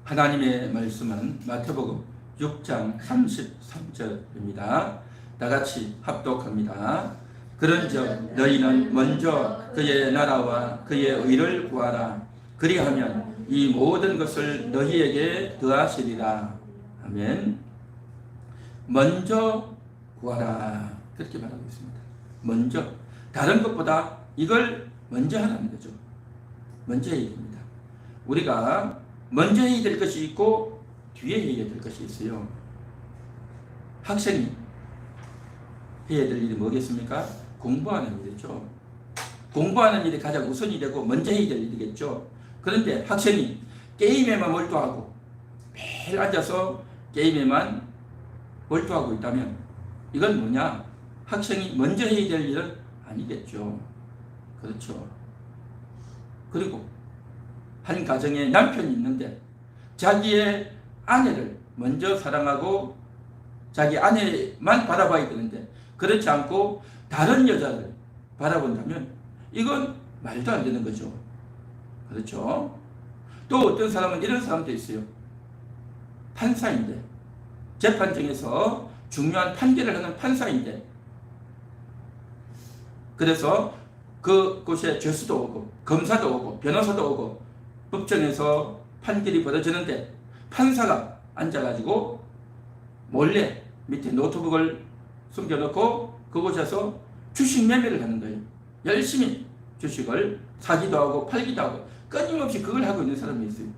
하나님의 말씀은 마태복음 6장 33절입니다. 다같이 합독합니다. 그런즉 너희는 먼저 그의 나라와 그의 의를 구하라. 그리하면 이 모든 것을 너희에게 더하시리라. 아멘. 먼저 구하라. 그렇게 말하고 있습니다. 먼저. 다른 것보다 이걸 먼저 하라는 거죠. 먼저 해야 됩니다. 우리가 먼저 해야 될 것이 있고 뒤에 해야 될 것이 있어요. 학생이 해야 될 일이 뭐겠습니까? 공부하는 일이죠. 공부하는 일이 가장 우선이 되고 먼저 해야 될 일이겠죠. 그런데 학생이 게임에만 몰두하고 매일 앉아서 게임에만 몰두하고 있다면 이건 뭐냐? 학생이 먼저 해야 될 일은 아니겠죠. 그렇죠. 그리고 한 가정에 남편이 있는데 자기의 아내를 먼저 사랑하고 자기 아내만 바라봐야 되는데 그렇지 않고 다른 여자를 바라본다면 이건 말도 안 되는 거죠. 그렇죠. 또 어떤 사람은 이런 사람도 있어요. 판사인데 재판정에서 중요한 판결을 하는 판사인데 그래서 그곳에 죄수도 오고 검사도 오고 변호사도 오고 법정에서 판결이 벌어지는데 판사가 앉아가지고 몰래 밑에 노트북을 숨겨놓고 그곳에서 주식 매매를 하는 거예요. 열심히 주식을 사기도 하고 팔기도 하고 끊임없이 그걸 하고 있는 사람이 있어요.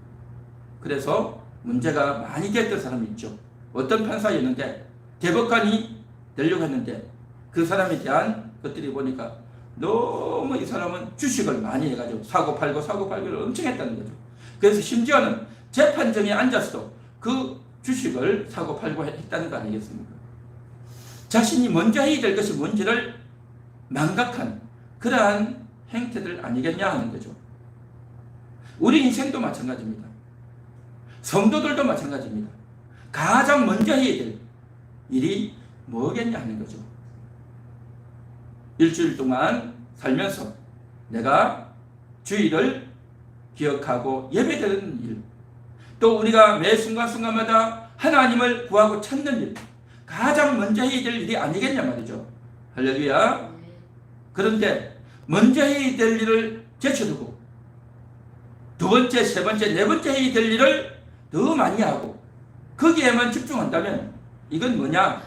그래서 문제가 많이 됐던 사람이 있죠. 어떤 판사였는데 대법관이 되려고 했는데 그 사람에 대한 것들이 보니까 너무 이 사람은 주식을 많이 해가지고 사고 팔고 엄청 했다는 거죠. 그래서 심지어는 재판정에 앉아서도 그 주식을 사고 팔고 했다는 거 아니겠습니까? 자신이 먼저 해야 될 것이 뭔지를 망각한 그러한 행태들 아니겠냐 하는 거죠. 우리 인생도 마찬가지입니다. 성도들도 마찬가지입니다. 가장 먼저 해야 될 일이 뭐겠냐 하는 거죠. 일주일 동안 살면서 내가 주일을 기억하고 예배드리는 일, 또 우리가 매 순간순간마다 하나님을 구하고 찾는 일, 가장 먼저 해야 될 일이 아니겠냐 말이죠. 할렐루야. 그런데 먼저 해야 될 일을 제쳐두고 두 번째, 세 번째, 네 번째 해야 될 일을 더 많이 하고 거기에만 집중한다면 이건 뭐냐?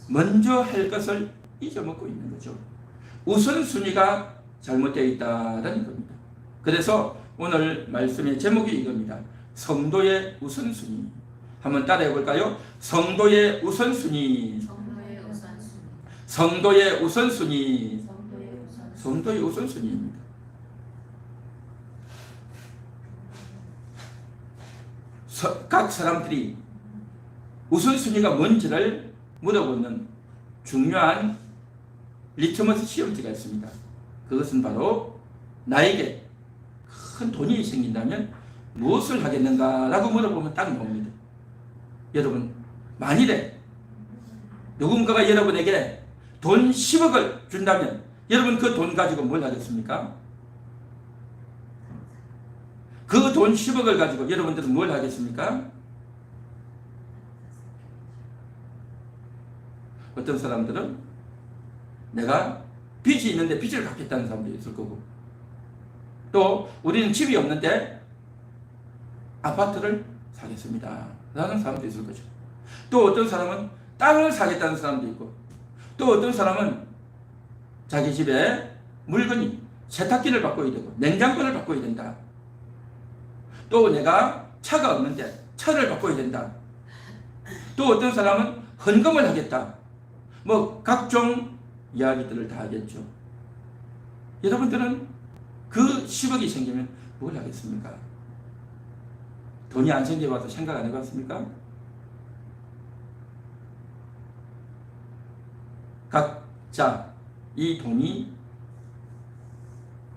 먼저 할 것을 잊어먹고 있는 거죠. 우선순위가 잘못되어 있다는 겁니다. 그래서 오늘 말씀의 제목이 이겁니다. 성도의 우선순위. 한번 따라해 볼까요? 성도의 우선순위. 성도의 우선순위. 성도의 우선순위입니다. 각 사람들이 우선순위가 뭔지를 물어보는 중요한 리트머스 시험지가 있습니다. 그것은 바로 나에게 큰 돈이 생긴다면 무엇을 하겠는가 라고 물어보면 딱 나옵니다. 여러분, 만일에 누군가가 여러분에게 돈 10억을 준다면 여러분 그 돈 가지고 뭘 하겠습니까? 그 돈 10억을 가지고 여러분들은 뭘 하겠습니까? 어떤 사람들은 내가 빚이 있는데 빚을 갚겠다는 사람도 있을 거고, 또 우리는 집이 없는데 아파트를 사겠습니다 라는 사람도 있을 거죠. 또 어떤 사람은 땅을 사겠다는 사람도 있고, 또 어떤 사람은 자기 집에 물건이 세탁기를 바꿔야 되고 냉장고를 바꿔야 된다. 또 내가 차가 없는데 차를 바꿔야 된다. 또 어떤 사람은 헌금을 하겠다. 뭐 각종 이야기들을 다 하겠죠. 여러분들은 그 10억이 생기면 뭘 하겠습니까? 돈이 안 생겨봐서 생각 안 해봤습니까? 각자 이 돈이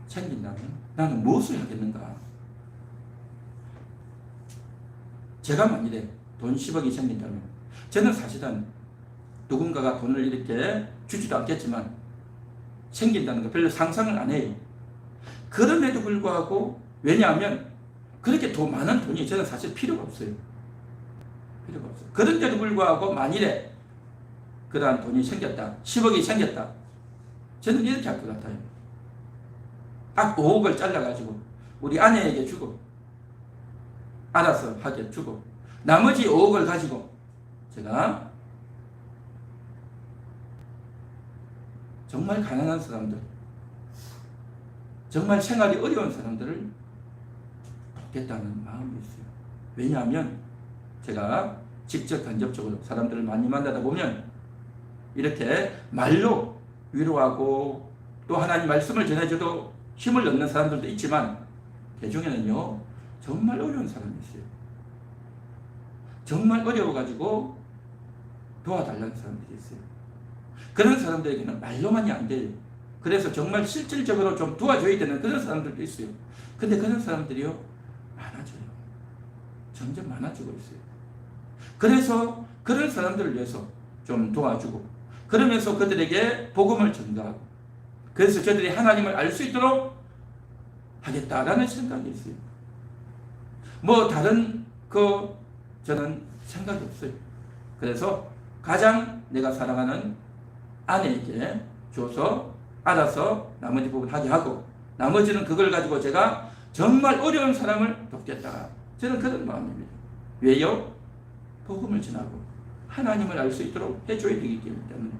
생긴다면 나는 무엇을 하겠는가? 제가 만일에 돈 10억이 생긴다면 저는 사실은 누군가가 돈을 이렇게 주지도 않겠지만 생긴다는 거 별로 상상을 안 해요. 그럼에도 불구하고, 왜냐하면 그렇게 많은 돈이 저는 사실 필요가 없어요. 필요가 없어요. 그런데도 불구하고 만일에 그러한 돈이 생겼다, 10억이 생겼다, 저는 이렇게 할 것 같아요. 딱 5억을 잘라가지고 우리 아내에게 주고, 알아서 하게 주고, 나머지 5억을 가지고 제가 정말 가난한 사람들, 정말 생활이 어려운 사람들을 돕겠다는 마음이 있어요. 왜냐하면 제가 직접 간접적으로 사람들을 많이 만나다 보면 이렇게 말로 위로하고 또 하나님 말씀을 전해줘도 힘을 얻는 사람들도 있지만, 그 중에는요 정말 어려운 사람이 있어요. 정말 어려워가지고 도와달라는 사람들이 있어요. 그런 사람들에게는 말로만이 안 돼요. 그래서 정말 실질적으로 좀 도와줘야 되는 그런 사람들도 있어요. 근데 그런 사람들이요 많아져요. 점점 많아지고 있어요. 그래서 그런 사람들을 위해서 좀 도와주고, 그러면서 그들에게 복음을 전가하고, 그래서 저들이 하나님을 알 수 있도록 하겠다라는 생각이 있어요. 뭐 다른 저는 생각이 없어요. 그래서 가장 내가 사랑하는 아내에게 줘서 알아서 나머지 부분 하게 하고, 나머지는 그걸 가지고 제가 정말 어려운 사람을 돕겠다. 저는 그런 마음입니다. 왜요? 복음을 전하고 하나님을 알 수 있도록 해줘야 되기 때문에.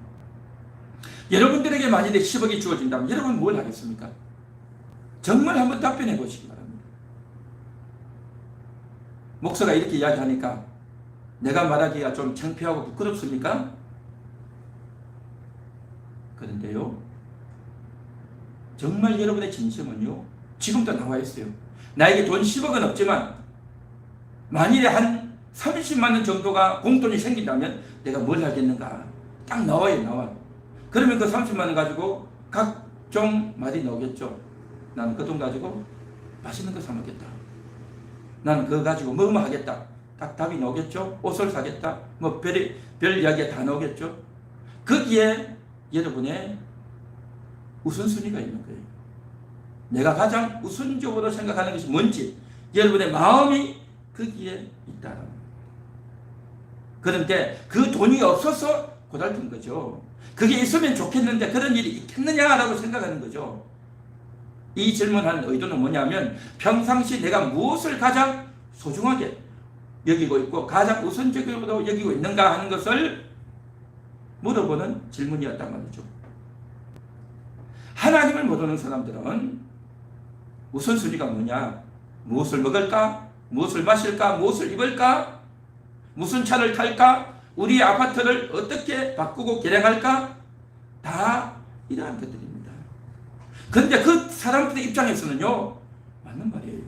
여러분들에게 만일에 10억이 주어진다면 여러분 뭘 하겠습니까? 정말 한번 답변해 보시기 바랍니다. 목사가 이렇게 이야기하니까 내가 말하기가 좀 창피하고 부끄럽습니까? 그런데요, 정말 여러분의 진심은요 지금도 나와 있어요. 나에게 돈 10억은 없지만 만일에 한 30만 원 정도가 공돈이 생긴다면 내가 뭘 하겠는가 딱 나와요. 나와. 그러면 그 30만 원 가지고 각종 말이 나오겠죠. 나는 그 돈 가지고 맛있는 거 사 먹겠다. 나는 그거 가지고 뭐뭐 하겠다. 딱 답이 나오겠죠. 옷을 사겠다. 뭐 별 이야기가 다 나오겠죠. 거기에 여러분의 우선순위가 있는 거예요. 내가 가장 우선적으로 생각하는 것이 뭔지 여러분의 마음이 거기에 있다는 거예요. 그런데 그 돈이 없어서 고달픈 거죠. 그게 있으면 좋겠는데 그런 일이 있겠느냐라고 생각하는 거죠. 이 질문하는 의도는 뭐냐면, 평상시 내가 무엇을 가장 소중하게 여기고 있고 가장 우선적으로 여기고 있는가 하는 것을 물어보는 질문이었단 말이죠. 하나님을 모르는 사람들은 우선순위가 뭐냐? 무엇을 먹을까? 무엇을 마실까? 무엇을 입을까? 무슨 차를 탈까? 우리의 아파트를 어떻게 바꾸고 개량할까? 다 이러한 것들입니다. 그런데 그 사람들의 입장에서는요 맞는 말이에요.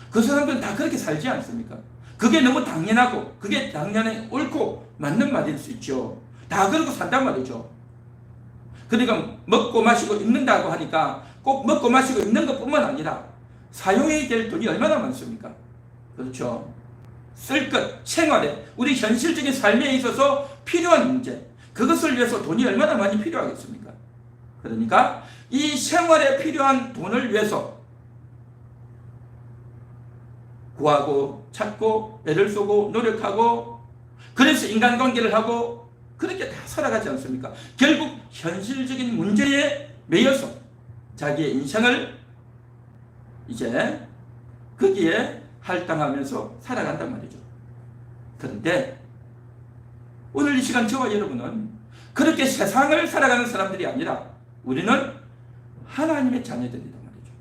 그 사람들은 다 그렇게 살지 않습니까? 그게 너무 당연하고 그게 당연히 옳고 맞는 말일 수 있죠. 다 그러고 산단 말이죠. 그러니까 먹고 마시고 입는다고 하니까 꼭 먹고 마시고 입는 것뿐만 아니라 사용해야 될 돈이 얼마나 많습니까? 그렇죠. 쓸 것, 생활에, 우리 현실적인 삶에 있어서 필요한 문제, 그것을 위해서 돈이 얼마나 많이 필요하겠습니까? 그러니까 이 생활에 필요한 돈을 위해서 구하고 찾고 애를 쓰고 노력하고, 그래서 인간관계를 하고 그렇게 다 살아가지 않습니까? 결국 현실적인 문제에 매여서 자기의 인생을 이제 거기에 할당하면서 살아간단 말이죠. 그런데 오늘 이 시간 저와 여러분은 그렇게 세상을 살아가는 사람들이 아니라 우리는 하나님의 자녀들이란 말이죠.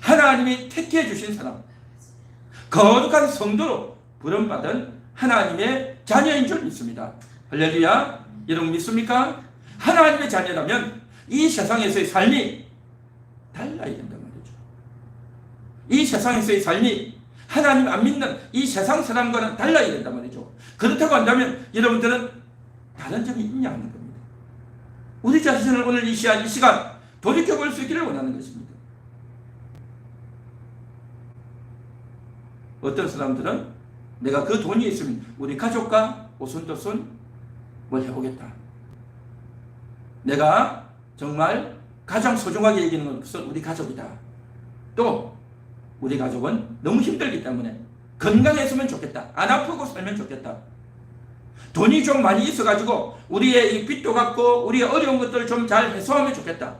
하나님이 택해 주신 사람, 거룩한 성도로 부름받은 하나님의 자녀인 줄 믿습니다. 할렐루야. 여러분 믿습니까? 하나님의 자녀라면 이 세상에서의 삶이 달라야 된단 말이죠. 이 세상에서의 삶이 하나님 안 믿는 이 세상 사람과는 달라야 된단 말이죠. 그렇다고 한다면 여러분들은 다른 점이 있냐 하는 겁니다. 우리 자신을 오늘 이 시간 돌이켜볼 수 있기를 원하는 것입니다. 어떤 사람들은 내가 그 돈이 있으면 우리 가족과 오순도순 뭘 해보겠다. 내가 정말 가장 소중하게 여기는 것은 우리 가족이다. 또 우리 가족은 너무 힘들기 때문에 건강했으면 좋겠다. 안 아프고 살면 좋겠다. 돈이 좀 많이 있어가지고 우리의 이 빚도 갚고 우리의 어려운 것들을 좀 잘 해소하면 좋겠다.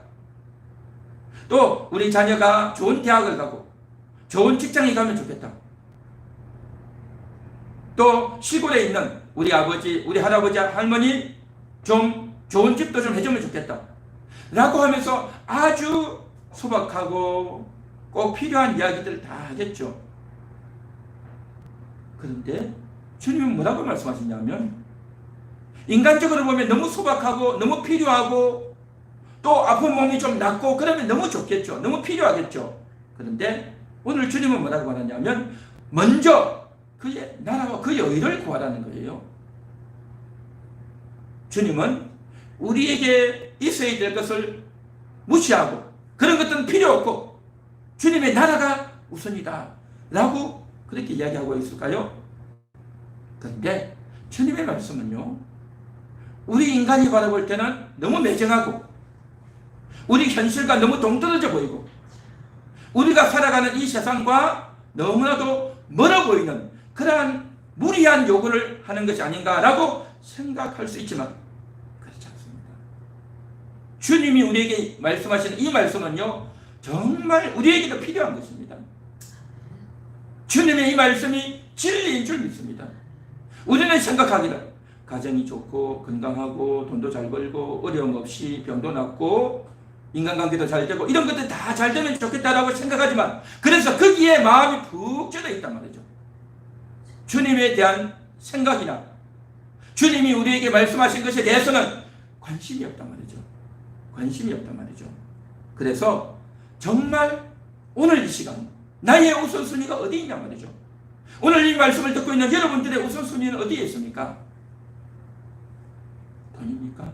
또 우리 자녀가 좋은 대학을 가고 좋은 직장에 가면 좋겠다. 또 시골에 있는 우리 아버지, 우리 할아버지, 할머니 좀 좋은 집도 좀 해주면 좋겠다. 라고 하면서 아주 소박하고 꼭 필요한 이야기들을 다 하겠죠. 그런데 주님은 뭐라고 말씀하시냐면 인간적으로 보면 너무 소박하고 너무 필요하고 또 아픈 몸이 좀 낫고 그러면 너무 좋겠죠. 너무 필요하겠죠. 그런데 오늘 주님은 뭐라고 하느냐면 먼저 그의 나라와 그의 의를 구하라는 거예요. 주님은 우리에게 있어야 될 것을 무시하고 그런 것들은 필요 없고 주님의 나라가 우선이다 라고 그렇게 이야기하고 있을까요? 그런데 주님의 말씀은요, 우리 인간이 바라볼 때는 너무 매정하고 우리 현실과 너무 동떨어져 보이고 우리가 살아가는 이 세상과 너무나도 멀어 보이는 그러한 무리한 요구를 하는 것이 아닌가라고 생각할 수 있지만 그렇지 않습니다. 주님이 우리에게 말씀하시는 이 말씀은요, 정말 우리에게도 필요한 것입니다. 주님의 이 말씀이 진리인 줄 믿습니다. 우리는 생각하기를 가정이 좋고 건강하고 돈도 잘 벌고 어려움 없이 병도 낫고 인간관계도 잘 되고 이런 것들 다 잘 되면 좋겠다라고 생각하지만 그래서 거기에 마음이 푹 젖어 있단 말이죠. 주님에 대한 생각이나 주님이 우리에게 말씀하신 것에 대해서는 관심이 없단 말이죠. 관심이 없단 말이죠. 그래서 정말 오늘 이 시간 나의 우선순위가 어디 있냐 말이죠. 오늘 이 말씀을 듣고 있는 여러분들의 우선순위는 어디에 있습니까? 돈입니까?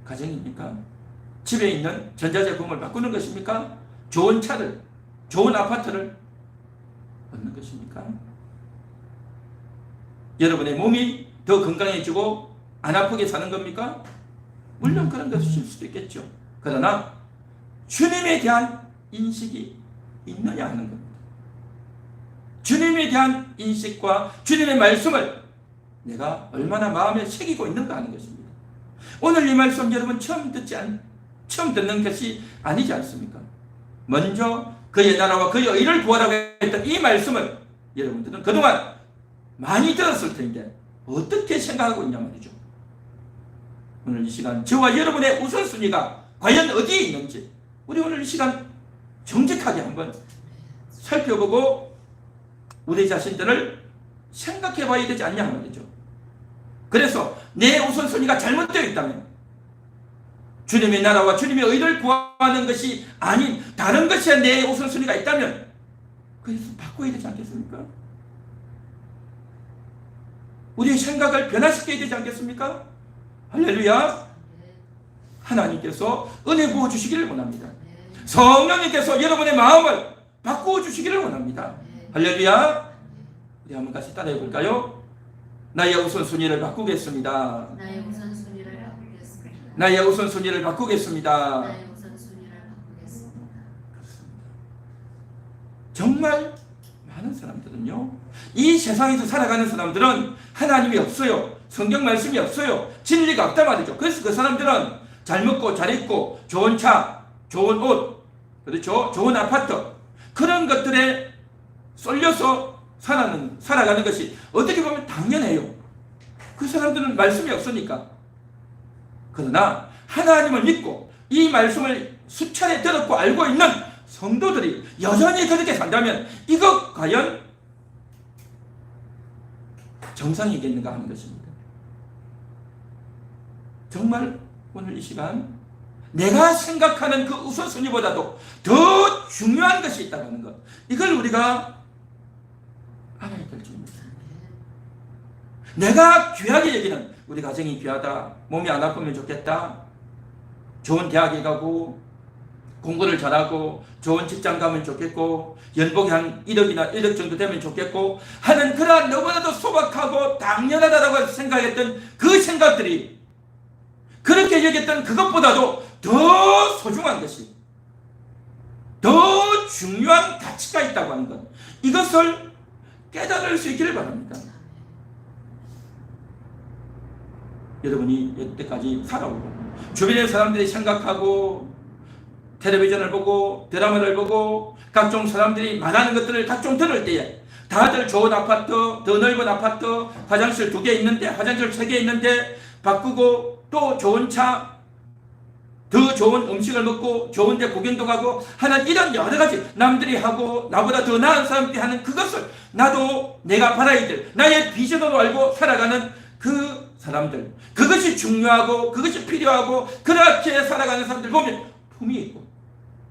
가정입니까? 집에 있는 전자제품을 바꾸는 것입니까? 좋은 차를, 좋은 아파트를 얻는 것입니까? 여러분의 몸이 더 건강해지고 안 아프게 사는 겁니까? 물론 그런 것일 수도 있겠죠. 그러나 주님에 대한 인식이 있느냐 하는 겁니다. 주님에 대한 인식과 주님의 말씀을 내가 얼마나 마음에 새기고 있는가 하는 것입니다. 오늘 이 말씀 여러분 처음 듣는 것이 아니지 않습니까? 먼저 그의 나라와 그의 의를 구하라고 했던 이 말씀을 여러분들은 그동안 많이 들었을 텐데 어떻게 생각하고 있냐 말이죠. 오늘 이 시간 저와 여러분의 우선순위가 과연 어디에 있는지 우리 오늘 이 시간 정직하게 한번 살펴보고 우리 자신들을 생각해 봐야 되지 않냐 말이죠. 그래서 내 우선순위가 잘못되어 있다면 주님의 나라와 주님의 의를 구하는 것이 아닌 다른 것에 내 우선순위가 있다면 그래서 바꿔야 되지 않겠습니까? 우리의 생각을 변화시켜야 되지 않겠습니까? 할렐루야. 하나님께서 은혜 부어 주시기를 원합니다. 성령님께서 여러분의 마음을 바꾸어 주시기를 원합니다. 할렐루야. 우리 한번 같이 따라해 볼까요? 나의 우선순위를 바꾸겠습니다. 나의 우선순위를 바꾸겠습니다. 나의 우선순위를 바꾸겠습니다. 나의 우선순위를 바꾸겠습니다. 정말 많은 사람들은요, 이 세상에서 살아가는 사람들은 하나님이 없어요. 성경 말씀이 없어요. 진리가 없단 말이죠. 그래서 그 사람들은 잘 먹고 잘 입고 좋은 차, 좋은 옷, 그렇죠? 좋은 아파트 그런 것들에 쏠려서 살아가는 것이 어떻게 보면 당연해요. 그 사람들은 말씀이 없으니까. 그러나 하나님을 믿고 이 말씀을 수차례 들었고 알고 있는 성도들이 여전히 그렇게 산다면 이거 과연 정상이겠는가 하는 것입니다. 정말 오늘 이 시간 내가 생각하는 그 우선순위보다도 더 중요한 것이 있다는 것, 이걸 우리가 알아야 될 줄입니다. 내가 귀하게 여기는 우리 가정이 귀하다, 몸이 안 아프면 좋겠다, 좋은 대학에 가고 공부를 잘하고 좋은 직장 가면 좋겠고 연봉이 한 1억이나 1억 정도 되면 좋겠고 하는 그러한 너무나도 소박하고 당연하다고 생각했던 그 생각들이 그렇게 여겼던 그것보다도 더 소중한 것이, 더 중요한 가치가 있다고 하는 것, 이것을 깨달을 수 있기를 바랍니다. 여러분이 여태까지 살아오고 주변의 사람들이 생각하고 텔레비전을 보고 드라마를 보고 각종 사람들이 말하는 것들을 각종 들을 때에 다들 좋은 아파트, 더 넓은 아파트, 화장실 2개 있는데 화장실 3개 있는데 바꾸고, 또 좋은 차, 더 좋은 음식을 먹고 좋은 데 구경도 가고 하는 이런 여러 가지 남들이 하고 나보다 더 나은 사람들이 하는 그것을 나도 내가 바라야 될 나의 비전으로 알고 살아가는 그 사람들, 그것이 중요하고 그것이 필요하고 그렇게 살아가는 사람들 보면 품이 있고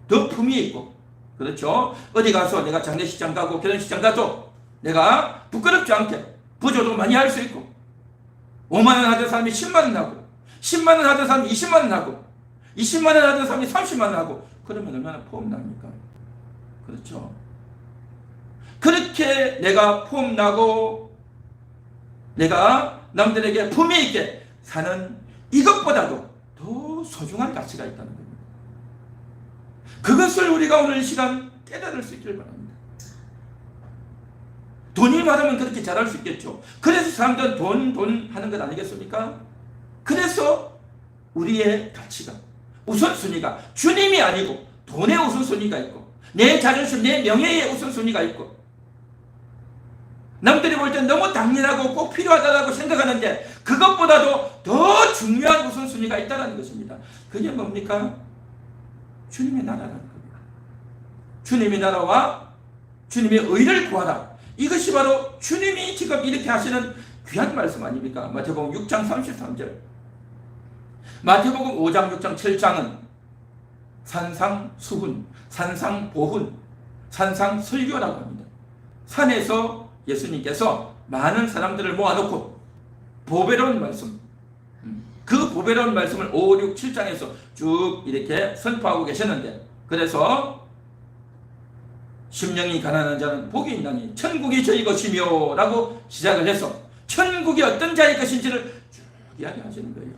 더 품이 있고, 그렇죠? 어디 가서 내가 장례식장 가고 결혼식장 가도 내가 부끄럽지 않게 부조도 많이 할 수 있고, 5만 원 하던 사람이 10만 원 하고 10만 원 하던 사람이 20만 원 하고 20만 원 하던 사람이 30만 원 하고, 그러면 얼마나 폼납니까? 그렇죠? 그렇게 내가 폼나고 내가 남들에게 품위 있게 사는 이것보다도 더 소중한 가치가 있다는 겁니다. 그것을 우리가 오늘 이 시간 깨달을 수 있기를 바랍니다. 돈이 많으면 그렇게 잘할 수 있겠죠. 그래서 사람들은 돈 하는 것 아니겠습니까? 그래서 우리의 가치가, 우선순위가 주님이 아니고 돈의 우선순위가 있고, 내 자존심, 내 명예의 우선순위가 있고, 남들이 볼 땐 너무 당연하고 꼭 필요하다고 생각하는데 그것보다도 더 중요한 우선순위가 있다는 것입니다. 그게 뭡니까? 주님의 나라라는 겁니다. 주님의 나라와 주님의 의를 구하라. 이것이 바로 주님이 지금 이렇게 하시는 귀한 말씀 아닙니까? 마태복음 6장 33절. 마태복음 5장, 6장, 7장은 산상수훈, 산상보훈, 산상설교라고 합니다. 산에서 예수님께서 많은 사람들을 모아놓고 보배로운 말씀, 그 보배로운 말씀을 5, 6, 7장에서 쭉 이렇게 선포하고 계셨는데, 그래서 심령이 가난한 자는 복이 있나니 천국이 저희 것이며 라고 시작을 해서 천국이 어떤 자의 것인지를 쭉 이야기하시는 거예요.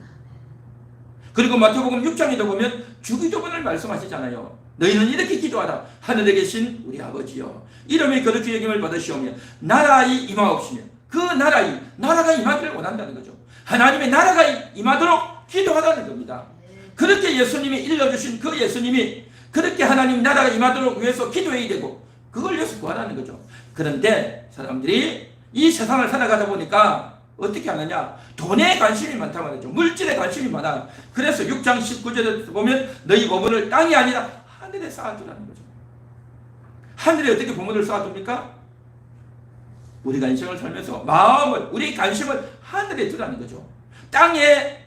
그리고 마태복음 6장에도 보면 주기도문을 말씀하시잖아요. 너희는 이렇게 기도하라. 하늘에 계신 우리 아버지여, 이름이 거룩히 여김을 받으시오며 나라의 임하옵시며, 그 나라가 임하기를 원한다는 거죠. 하나님의 나라가 임하도록 기도하라는 겁니다. 그렇게 예수님이 일러주신 그 예수님이 그렇게 하나님 나라가 임하도록 위해서 기도해야 되고 그걸 위해서 구하라는 거죠. 그런데 사람들이 이 세상을 살아가다 보니까 어떻게 하느냐? 돈에 관심이 많다 말이죠. 물질에 관심이 많아. 그래서 6장 19절에 보면 너희 보물을 땅이 아니라 하늘에 쌓아두라는 거죠. 하늘에 어떻게 보물을 쌓아둡니까? 우리가 인생을 살면서 마음을, 우리 관심을 하늘에 두라는 거죠. 땅에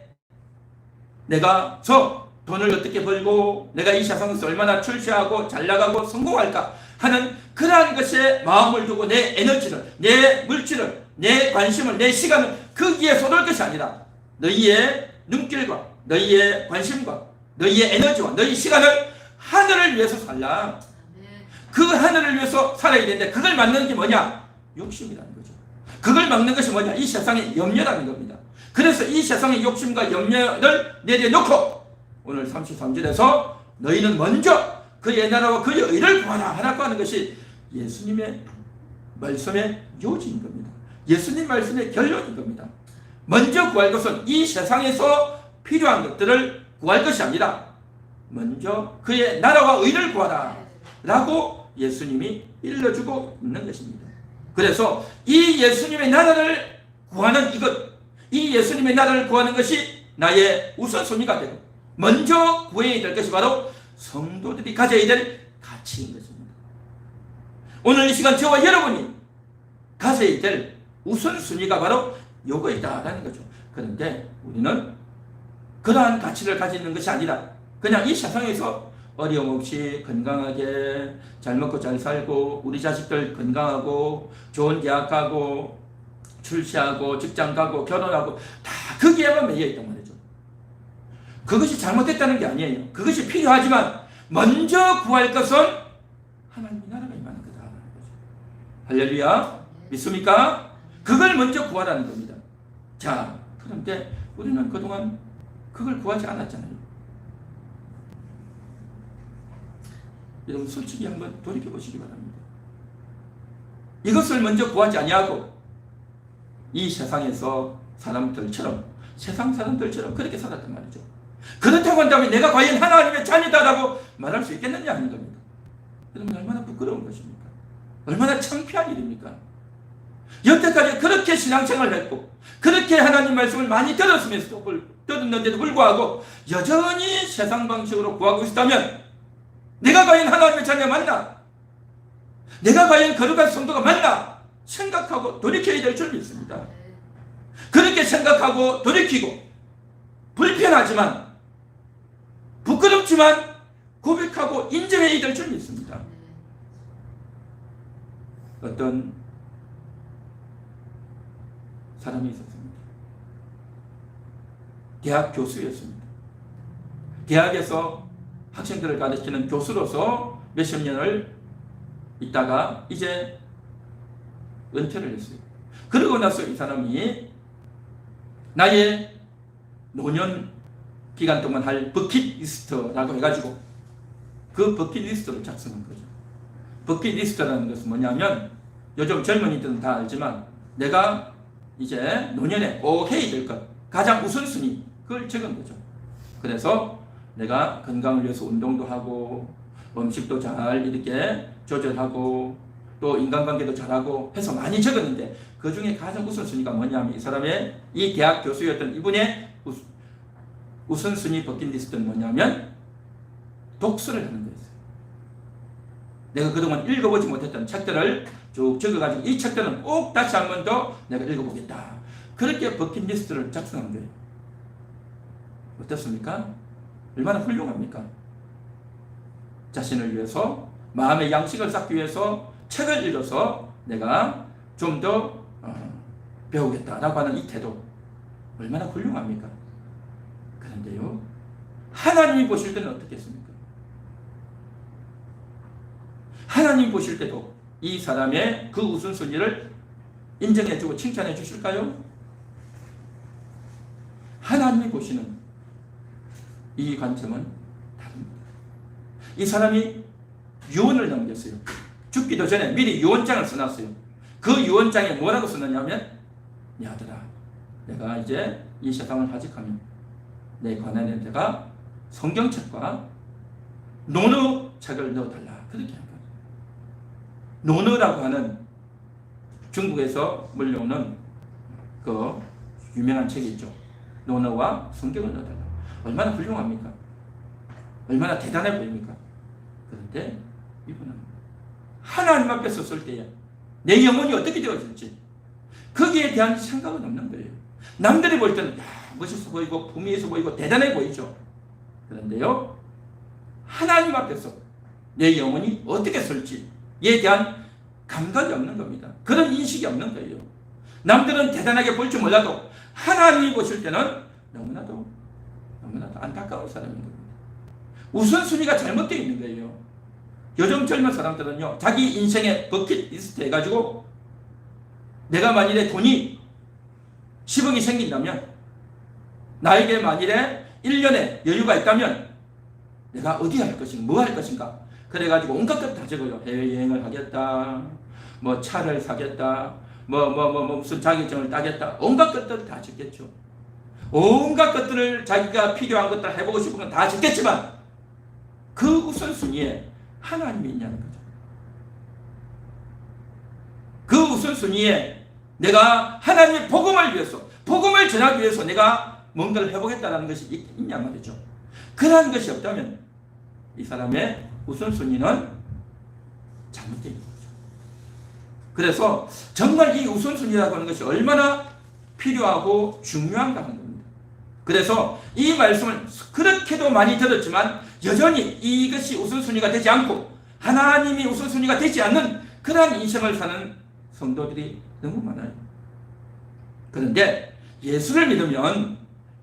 내가 돈을 어떻게 벌고 내가 이 세상에서 얼마나 출세하고 잘 나가고 성공할까 하는 그러한 것에 마음을 두고 내 에너지를, 내 물질을, 내 관심을, 내 시간을 거기에 쏟을 것이 아니라 너희의 눈길과 너희의 관심과 너희의 에너지와 너희 시간을 하늘을 위해서 살라. 그 하늘을 위해서 살아야 되는데 그걸 막는 게 뭐냐? 욕심이라는 거죠. 그걸 막는 것이 뭐냐? 이 세상의 염려라는 겁니다. 그래서 이 세상의 욕심과 염려를 내려놓고 오늘 33절에서 너희는 먼저 그의 나라와 그의 의를 구하라 하라고 하는 것이 예수님의 말씀의 요지인 겁니다. 예수님 말씀의 결론인 겁니다. 먼저 구할 것은 이 세상에서 필요한 것들을 구할 것이 아니라 먼저 그의 나라와 의를 구하라 라고 예수님이 일러주고 있는 것입니다. 그래서 이 예수님의 나라를 구하는 이것, 이 예수님의 나라를 구하는 것이 나의 우선순위가 되고 먼저 구해야 될 것이 바로 성도들이 가져야 될 가치인 것입니다. 오늘 이 시간 저와 여러분이 가져야 될 우선순위가 바로 요거이다라는 거죠. 그런데 우리는 그러한 가치를 가지는 것이 아니라 그냥 이 세상에서 어려움 없이 건강하게 잘 먹고 잘 살고 우리 자식들 건강하고 좋은 대학 가고 출세하고 직장 가고 결혼하고 다 거기에만 매여 있단 말이죠. 그것이 잘못됐다는 게 아니에요. 그것이 필요하지만 먼저 구할 것은 하나님의 나라가 임하는 거다. 할렐루야. 믿습니까? 그걸 먼저 구하라는 겁니다. 자, 그런데 우리는 그동안 그걸 구하지 않았잖아요. 여러분 솔직히 한번 돌이켜 보시기 바랍니다. 이것을 먼저 구하지 아니하고 이 세상에서 사람들처럼 세상 사람들처럼 그렇게 살았단 말이죠. 그렇다고 한다면 내가 과연 하나님의 자녀다라고 말할 수 있겠느냐 하는 겁니다. 여러분 얼마나 부끄러운 것입니까? 얼마나 창피한 일입니까? 여태까지 그렇게 신앙생활을 했고 그렇게 하나님 말씀을 많이 들었는데도 불구하고 여전히 세상 방식으로 구하고 있다면 내가 과연 하나님의 자녀 맞나? 내가 과연 거룩한 성도가 맞나? 생각하고 돌이켜야 될 줄 믿습니다. 그렇게 생각하고 돌이키고 불편하지만 부끄럽지만 고백하고 인정해야 될 줄 믿습니다. 어떤 사람이 있었습니다. 대학 교수였습니다. 대학에서 학생들을 가르치는 교수로서 몇십 년을 있다가 이제 은퇴를 했어요. 그러고 나서 이 사람이 나의 노년 기간 동안 할 버킷리스트라고 해가지고 그 버킷리스트를 작성한 거죠. 버킷리스트라는 것은 뭐냐면 요즘 젊은이들은 다 알지만 내가 이제 노년에 꼭 해야 될 것 가장 우선순위 그걸 적은 거죠. 그래서 내가 건강을 위해서 운동도 하고 음식도 잘 이렇게 조절하고 또 인간관계도 잘하고 해서 많이 적었는데 그 중에 가장 우선순위가 뭐냐면 이 사람의 이 대학 교수였던 이분의 우선순위 버킷리스트는 뭐냐면 독서를 하는 거였어요. 내가 그동안 읽어보지 못했던 책들을 쭉 적어가지고 이 책들은 꼭 다시 한 번 더 내가 읽어보겠다. 그렇게 버킷리스트를 작성한 거예요. 어떻습니까? 얼마나 훌륭합니까? 자신을 위해서 마음의 양식을 쌓기 위해서 책을 읽어서 내가 좀 더 배우겠다라고 하는 이 태도 얼마나 훌륭합니까? 그런데요 하나님이 보실 때는 어떻겠습니까? 하나님 보실 때도 이 사람의 그 우선순위를 인정해주고 칭찬해 주실까요? 하나님이 보시는 이 관점은 다릅니다. 이 사람이 유언을 남겼어요. 죽기도 전에 미리 유언장을 써놨어요. 그 유언장에 뭐라고 써놨냐면 내 아들아 내가 이제 이 세상을 하직하면 내 관한에 내가 성경책과 논어책을 넣어달라 그렇게 한 거예요. 논어라고 하는 중국에서 물려오는 그 유명한 책이 있죠. 논어와 성경을 넣어달라. 얼마나 훌륭합니까? 얼마나 대단해 보입니까? 그런데 이분은 하나님 앞에 섰을 때에 내 영혼이 어떻게 되어질지 거기에 대한 생각은 없는 거예요. 남들이 볼 때는 야, 멋있어 보이고 품위 있어 보이고 대단해 보이죠. 그런데요 하나님 앞에서 내 영혼이 어떻게 설지에 대한 감각이 없는 겁니다. 그런 인식이 없는 거예요. 남들은 대단하게 볼 줄 몰라도 하나님이 보실 때는 너무나도 안타까운 사람인 겁니다. 우선순위가 잘못되어 있는 거예요. 요즘 젊은 사람들은요 자기 인생의 버킷리스트 해가지고 내가 만일에 돈이 10억이 생긴다면 나에게 만일에 1년에 여유가 있다면 내가 어디 할 것인가 뭐 할 것인가 그래가지고 온갖 것 다 적어요. 해외여행을 하겠다 뭐 차를 사겠다 뭐 무슨 자격증을 따겠다 온갖 것들을 다 적겠죠. 온갖 것들을 자기가 필요한 것들 해보고 싶은 건 다 적겠지만 그 우선순위에 하나님이 있냐는 거죠. 그 우선순위에 내가 하나님의 복음을 위해서 복음을 전하기 위해서 내가 뭔가를 해보겠다는 것이 있냐 말이죠. 그러한 것이 없다면 이 사람의 우선순위는 잘못되어 있는 거죠. 그래서 정말 이 우선순위라고 하는 것이 얼마나 필요하고 중요한가 하는 겁니다. 그래서 이 말씀을 그렇게도 많이 들었지만 여전히 이것이 우선순위가 되지 않고 하나님이 우선순위가 되지 않는 그러한 인생을 사는 성도들이 너무 많아요. 그런데 예수를 믿으면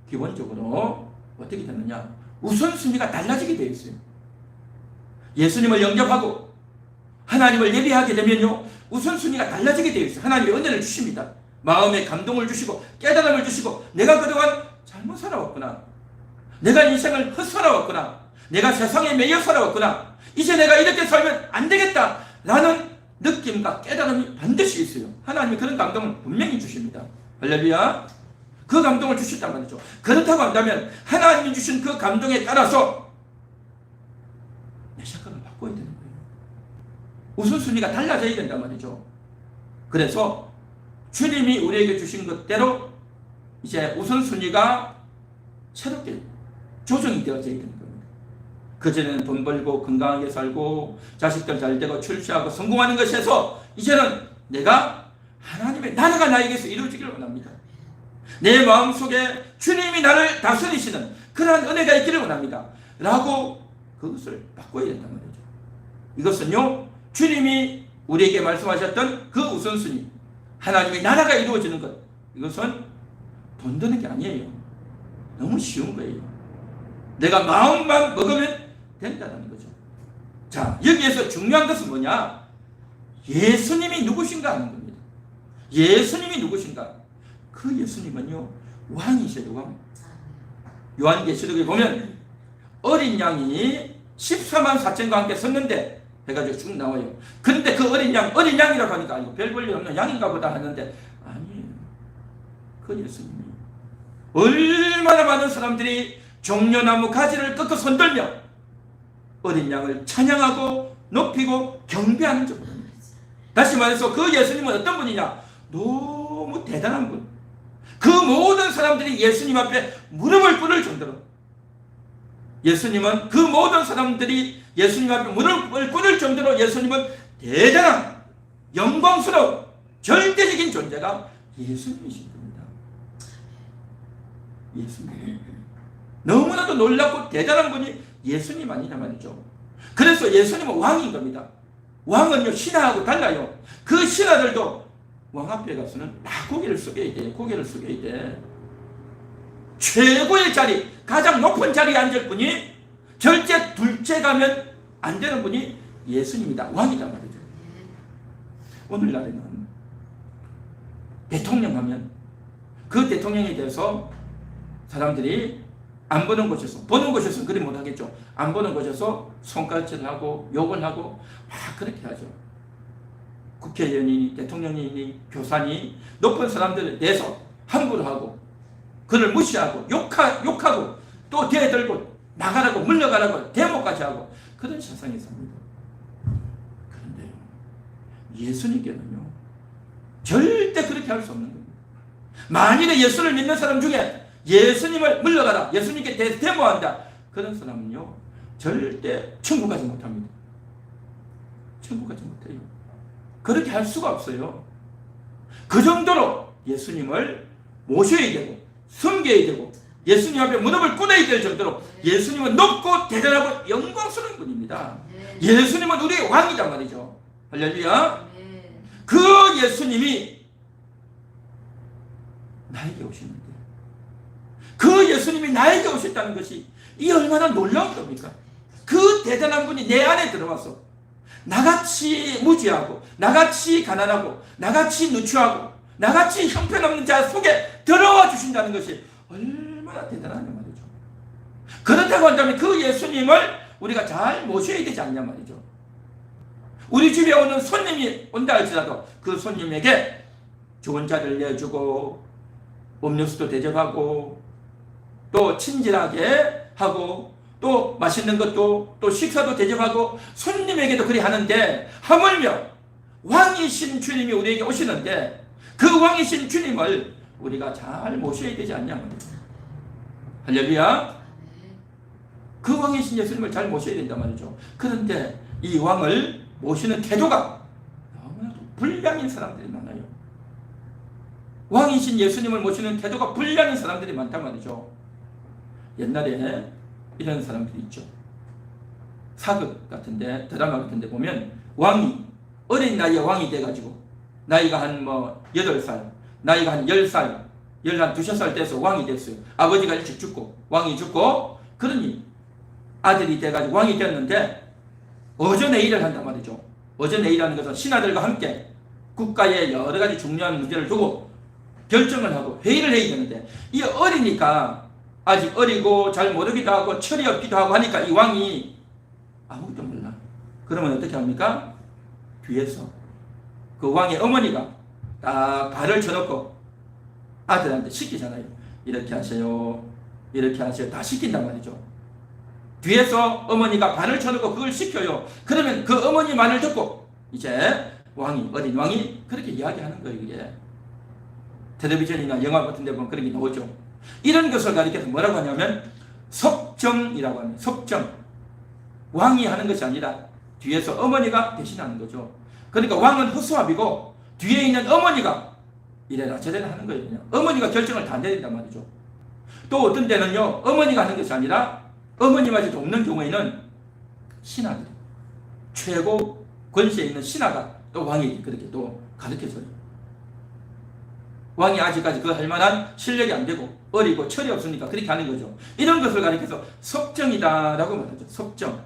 기본적으로 어떻게 되느냐 우선순위가 달라지게 되어 있어요. 예수님을 영접하고 하나님을 예배하게 되면요 우선순위가 달라지게 되어 있어요. 하나님의 은혜를 주십니다. 마음에 감동을 주시고 깨달음을 주시고 내가 그동안 잘못 살아왔구나. 내가 인생을 헛살아왔구나. 내가 세상에 매여 살아왔구나. 이제 내가 이렇게 살면 안 되겠다 라는 느낌과 깨달음이 반드시 있어요. 하나님이 그런 감동을 분명히 주십니다. 할렐루야. 그 감동을 주셨단 말이죠. 그렇다고 한다면 하나님이 주신 그 감동에 따라서 내 생각을 바꿔야 되는 거예요. 우선순위가 달라져야 된단 말이죠. 그래서 주님이 우리에게 주신 것대로 이제 우선순위가 새롭게 조정이 되어져야 되는 겁니다. 그전에는 돈 벌고 건강하게 살고 자식들 잘 되고 출세하고 성공하는 것에서 이제는 내가 하나님의 나라가 나에게서 이루어지기를 원합니다. 내 마음속에 주님이 나를 다스리시는 그러한 은혜가 있기를 원합니다 라고 그것을 바꿔야 된단 말이죠. 이것은요, 주님이 우리에게 말씀하셨던 그 우선순위, 하나님의 나라가 이루어지는 것, 이것은 돈 드는 게 아니에요. 너무 쉬운 거예요. 내가 마음만 먹으면 된다는 거죠. 자, 여기에서 중요한 것은 뭐냐? 예수님이 누구신가 하는 겁니다. 예수님이 누구신가? 그 예수님은요, 왕이세요, 왕. 요한계시록에 보면 어린 양이 14만 4천과 함께 섰는데 해가지고 쭉 나와요. 그런데 그 어린 양이라고 하니까 이거 별 볼일 없는 양인가 보다 하는데 아니에요. 그 예수님이 얼마나 많은 사람들이 종려나무 가지를 꺾어 손들며 어린 양을 찬양하고 높이고 경배하는 줄 모릅니다. 다시 말해서 그 예수님은 어떤 분이냐? 너무 대단한 분. 그 모든 사람들이 예수님 앞에 무릎을 꿇을 정도로, 예수님은 그 모든 사람들이 예수님 앞에 무릎을 꿇을 정도로 예수님은 대단한 영광스러운 절대적인 존재가 예수님이신 겁니다. 예수님. 너무나도 놀랍고 대단한 분이 예수님 아니냐 말이죠. 그래서 예수님은 왕인 겁니다. 왕은요, 신하하고 달라요. 그 신하들도 왕 앞에 가서는 다 고개를 숙여야 돼. 고개를 숙여야 돼. 최고의 자리, 가장 높은 자리에 앉을 분이, 절대 둘째 가면 안 되는 분이 예수님이다. 왕이다 말이죠. 오늘날에는 대통령 하면 그 대통령에 대해서 사람들이 안 보는 곳에서, 보는 곳에서는 그리 못하겠죠. 안 보는 곳에서 손가락질을 하고 욕을 하고 막 그렇게 하죠. 국회의원이니 대통령이니 교사니 높은 사람들에 대해서 함부로 하고 그를 무시하고 욕하고 또 대들고 나가라고 물러가라고 대모까지 하고 그런 세상에 삽니다. 그런데요, 예수님께는요 절대 그렇게 할 수 없는 겁니다. 만일에 예수를 믿는 사람 중에 예수님을 물러가라, 예수님께 대모한다, 그런 사람은요 절대 천국 가지 못합니다. 천국 가지 못해요. 그렇게 할 수가 없어요. 그 정도로 예수님을 모셔야 되고 섬겨야 되고 예수님 앞에 무릎을 꿇어야 될 정도로 예수님은 높고 대단하고 영광스러운 분입니다. 예수님은 우리의 왕이란 말이죠. 할렐루야. 그 예수님이 나에게 오시는데, 그 예수님이 나에게 오셨다는 것이 이 얼마나 놀라운 겁니까? 그 대단한 분이 내 안에 들어와서 나같이 무지하고 나같이 가난하고 나같이 누추하고 나같이 형편없는 자 속에 들어와 주신다는 것이 얼마나 대단하냐 말이죠. 그렇다고 한다면 그 예수님을 우리가 잘 모셔야 되지 않냐 말이죠. 우리 집에 오는 손님이 온다 할지라도 그 손님에게 좋은 자리를 내주고 음료수도 대접하고 또 친절하게 하고 또 맛있는 것도 또 식사도 대접하고 손님에게도 그리 하는데, 하물며 왕이신 주님이 우리에게 오시는데 그 왕이신 주님을 우리가 잘 모셔야 되지 않냐 말이죠. 할렐루야. 그 왕이신 예수님을 잘 모셔야 된단 말이죠. 그런데 이 왕을 모시는 태도가 너무나도 불량인 사람들이 많아요. 왕이신 예수님을 모시는 태도가 불량인 사람들이 많단 말이죠. 옛날에 이런 사람들이 있죠. 사극 같은데, 드라마 같은데 보면 왕이 어린 나이에 왕이 돼가지고 나이가 한 8살, 나이가 한 10살, 12살 돼서 왕이 됐어요. 아버지가 일찍 죽고 왕이 죽고, 그러니 아들이 돼가지고 왕이 됐는데 어전회의를 한단 말이죠. 어전회의라는 것은 신하들과 함께 국가의 여러 가지 중요한 문제를 두고 결정을 하고 회의를 해야 되는데, 이 어리니까 아직 어리고 잘 모르기도 하고 철이 없기도 하고 하니까 이 왕이 아무것도 몰라. 그러면 어떻게 합니까? 뒤에서 그 왕의 어머니가 딱 발을 쳐놓고 아들한테 시키잖아요. 이렇게 하세요. 이렇게 하세요. 다 시킨단 말이죠. 뒤에서 어머니가 발을 쳐놓고 그걸 시켜요. 그러면 그 어머니 말을 듣고 이제 왕이, 어린 왕이 그렇게 이야기하는 거예요. 이게 텔레비전이나 영화 같은 데 보면 그런 게 나오죠. 이런 것을 가리켜서 뭐라고 하냐면 섭정이라고 합니다. 섭정. 왕이 하는 것이 아니라 뒤에서 어머니가 대신하는 거죠. 그러니까 왕은 허수아비고 뒤에 있는 어머니가 이래라 저래라 하는 거예요. 그냥. 어머니가 결정을 다 내린단 말이죠. 또 어떤 때는요, 어머니가 하는 것이 아니라 어머니마저도 없는 경우에는 신하들, 최고 권세에 있는 신하가 또 왕에게 그렇게 또 가르쳐줘요. 왕이 아직까지 그 할 만한 실력이 안 되고 어리고 철이 없으니까 그렇게 하는 거죠. 이런 것을 가리켜서 섭정이다라고 말하죠. 섭정.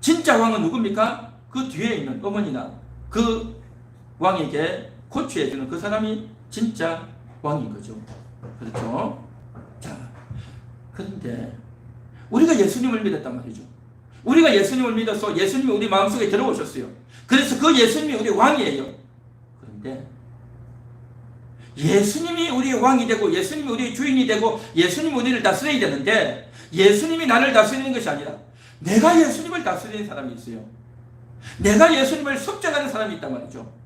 진짜 왕은 누굽니까? 그 뒤에 있는 어머니나 그 왕에게 고취해주는 그 사람이 진짜 왕인 거죠. 그렇죠? 자, 그런데 우리가 예수님을 믿었단 말이죠. 우리가 예수님을 믿어서 예수님이 우리 마음속에 들어오셨어요. 그래서 그 예수님이 우리 왕이에요. 그런데 예수님이 우리의 왕이 되고 예수님이 우리의 주인이 되고 예수님이 우리를 다스려야 되는데 예수님이 나를 다스리는 것이 아니라 내가 예수님을 다스리는 사람이 있어요. 내가 예수님을 섭정하는 사람이 있단 말이죠.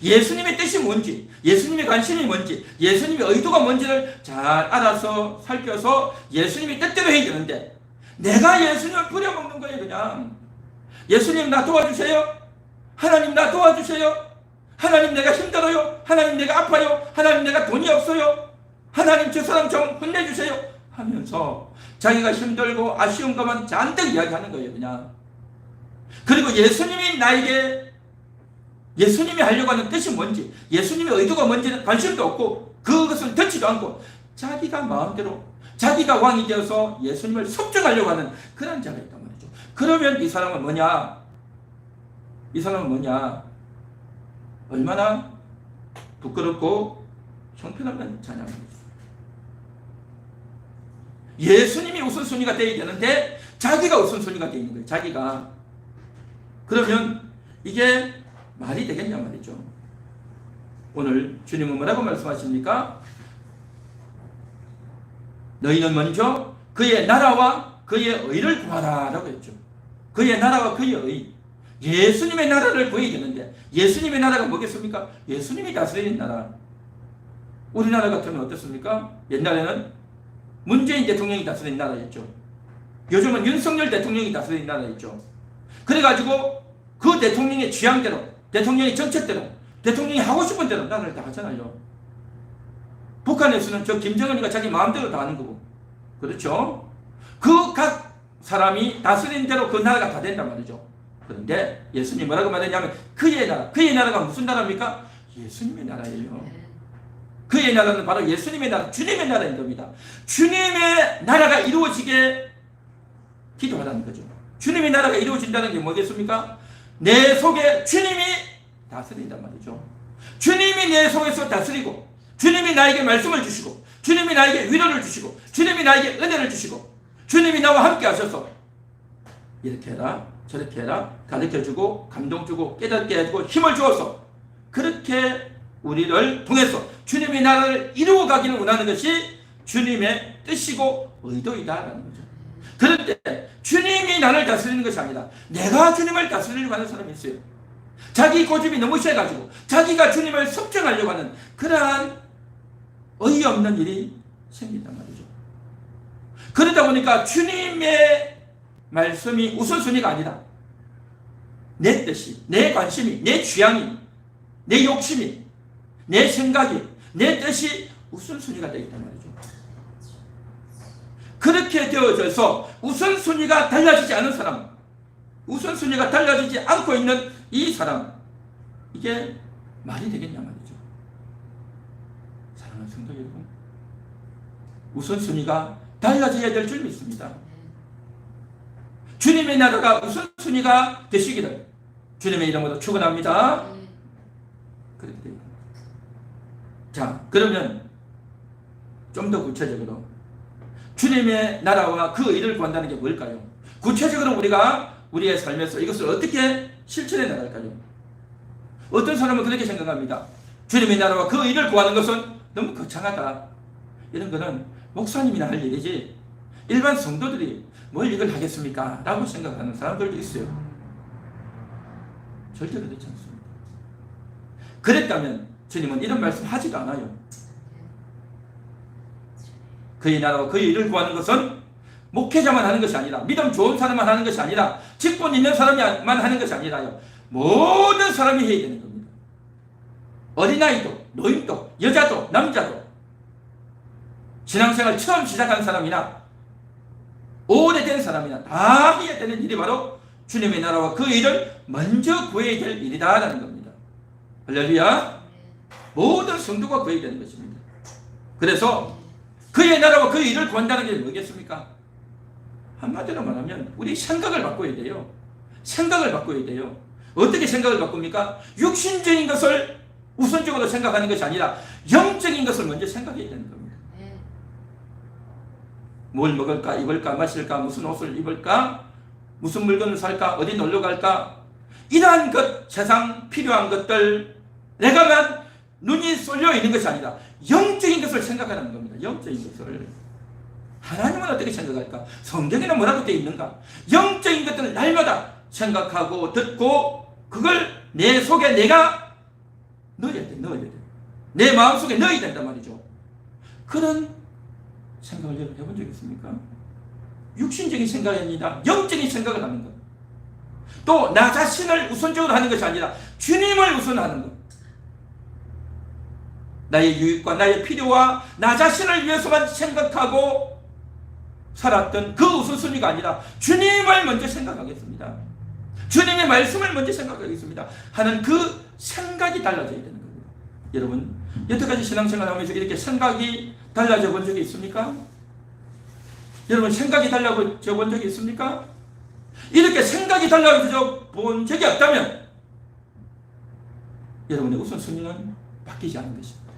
예수님의 뜻이 뭔지, 예수님의 관심이 뭔지, 예수님의 의도가 뭔지를 잘 알아서 살펴서 예수님의 뜻대로 해야 되는데 내가 예수님을 부려먹는 거예요. 그냥 예수님 나 도와주세요. 하나님 나 도와주세요. 하나님 내가 힘들어요. 하나님 내가 아파요. 하나님 내가 돈이 없어요. 하나님 저 사람 좀 혼내주세요 하면서 자기가 힘들고 아쉬운 것만 잔뜩 이야기하는 거예요. 그냥. 그리고 예수님이 나에게 예수님이 하려고 하는 뜻이 뭔지, 예수님의 의도가 뭔지는 관심도 없고 그것을 듣지도 않고 자기가 마음대로 자기가 왕이 되어서 예수님을 섭정하려고 하는 그런 자가 있단 말이죠. 그러면 이 사람은 뭐냐? 이 사람은 뭐냐? 얼마나 부끄럽고 형편없는 자냐입니다. 예수님이 우선순위가 되어야 되는데 자기가 우선순위가 되어 있는 거예요. 자기가. 그러면 이게 말이 되겠냐 말이죠. 오늘 주님은 뭐라고 말씀하십니까? 너희는 먼저 그의 나라와 그의 의를 구하라 라고 했죠. 그의 나라와 그의 의. 예수님의 나라를 구해야 되는데 예수님의 나라가 뭐겠습니까? 예수님이 다스리는 나라. 우리나라 같으면 어떻습니까? 옛날에는 문재인 대통령이 다스리는 나라였죠. 요즘은 윤석열 대통령이 다스리는 나라였죠. 그래가지고 그 대통령의 취향대로, 대통령의 정책대로, 대통령이 하고 싶은 대로 나라를 다 하잖아요. 북한에서는 저 김정은이가 자기 마음대로 다 하는 거고, 그렇죠? 그 각 사람이 다스리는 대로 그 나라가 다 된단 말이죠. 그런데 예수님이 뭐라고 말했냐면 그의 나라, 그의 나라가 무슨 나라입니까? 예수님의 나라예요. 그의 나라는 바로 예수님의 나라, 주님의 나라인 겁니다. 주님의 나라가 이루어지게 기도하라는 거죠. 주님의 나라가 이루어진다는 게 뭐겠습니까? 내 속에 주님이 다스린단 말이죠. 주님이 내 속에서 다스리고 주님이 나에게 말씀을 주시고 주님이 나에게 위로를 주시고 주님이 나에게 은혜를 주시고 주님이 나와 함께 하셔서 이렇게 해라 저렇게 해라 가르쳐주고 감동주고 깨닫게 해주고 힘을 주어서 그렇게 우리를 통해서 주님의 나라를 이루어가기를 원하는 것이 주님의 뜻이고 의도이다라는 거죠. 그런데 주님이 나를 다스리는 것이 아니라 내가 주님을 다스리려고 하는 사람이 있어요. 자기 고집이 너무 세가지고 자기가 주님을 섭정하려고 하는 그러한 어이없는 일이 생긴단 말이죠. 그러다 보니까 주님의 말씀이 우선순위가 아니라 내 뜻이, 내 관심이, 내 취향이, 내 욕심이, 내 생각이, 내 뜻이 우선순위가 되겠단 말이죠. 그렇게 되어져서 우선순위가 달라지지 않은 사람, 우선순위가 달라지지 않고 있는 이 사람, 이게 말이 되겠냐 말이죠. 사랑하는 성도 여러분, 우선순위가 달라져야 될 줄 믿습니다. 주님의 나라가 우선순위가 되시기를 주님의 이름으로 축원합니다. 그렇게 됩니다. 자, 그러면 좀 더 구체적으로 주님의 나라와 그 의를 구한다는 게 뭘까요? 구체적으로 우리가 우리의 삶에서 이것을 어떻게 실천해 나갈까요? 어떤 사람은 그렇게 생각합니다. 주님의 나라와 그 일을 구하는 것은 너무 거창하다. 이런 거는 목사님이나 할 일이지 일반 성도들이 뭘 이걸 하겠습니까? 라고 생각하는 사람들도 있어요. 절대 그렇지 않습니다. 그랬다면 주님은 이런 말씀 하지도 않아요. 그의 나라와 그의 일을 구하는 것은 목회자만 하는 것이 아니라, 믿음 좋은 사람만 하는 것이 아니라, 직분 있는 사람만 하는 것이 아니라요, 모든 사람이 해야 되는 겁니다. 어린아이도, 노인도, 여자도, 남자도, 신앙생활 처음 시작한 사람이나 오래된 사람이나 다 해야 되는 일이 바로 주님의 나라와 그 일을 먼저 구해야 될 일이다라는 겁니다. 할렐루야. 모든 성도가 구해야 되는 것입니다. 그래서 그의 나라와 그 일을 구한다는 게 뭐겠습니까? 한마디로 말하면 우리 생각을 바꿔야 돼요. 생각을 바꿔야 돼요. 어떻게 생각을 바꿉니까? 육신적인 것을 우선적으로 생각하는 것이 아니라 영적인 것을 먼저 생각해야 되는 겁니다. 뭘 먹을까, 입을까, 마실까, 무슨 옷을 입을까, 무슨 물건을 살까, 어디 놀러 갈까, 이러한 것, 세상 필요한 것들, 내가만 눈이 쏠려 있는 것이 아니라 영적인 것을 생각하는 겁니다. 영적인 것을. 하나님은 어떻게 생각할까? 성경에는 뭐라고 되어 있는가? 영적인 것들을 날마다 생각하고 듣고 그걸 내 속에 내가 넣어야 돼. 내 마음속에 넣어야 된단 말이죠. 그런 생각을 여러분 해본 적 있습니까? 육신적인 생각이 아니라 영적인 생각을 하는 것. 또 나 자신을 우선적으로 하는 것이 아니라 주님을 우선하는 것. 나의 유익과 나의 필요와 나 자신을 위해서만 생각하고 살았던 그 우선순위가 아니라 주님을 먼저 생각하겠습니다. 주님의 말씀을 먼저 생각하겠습니다. 하는 그 생각이 달라져야 되는 겁니다. 여러분, 여태까지 신앙생활 하면서 이렇게 생각이 달라져 본 적이 있습니까? 여러분, 생각이 달라져 본 적이 있습니까? 이렇게 생각이 달라져 본 적이 없다면 여러분의 우선순위는 바뀌지 않은 것입니다.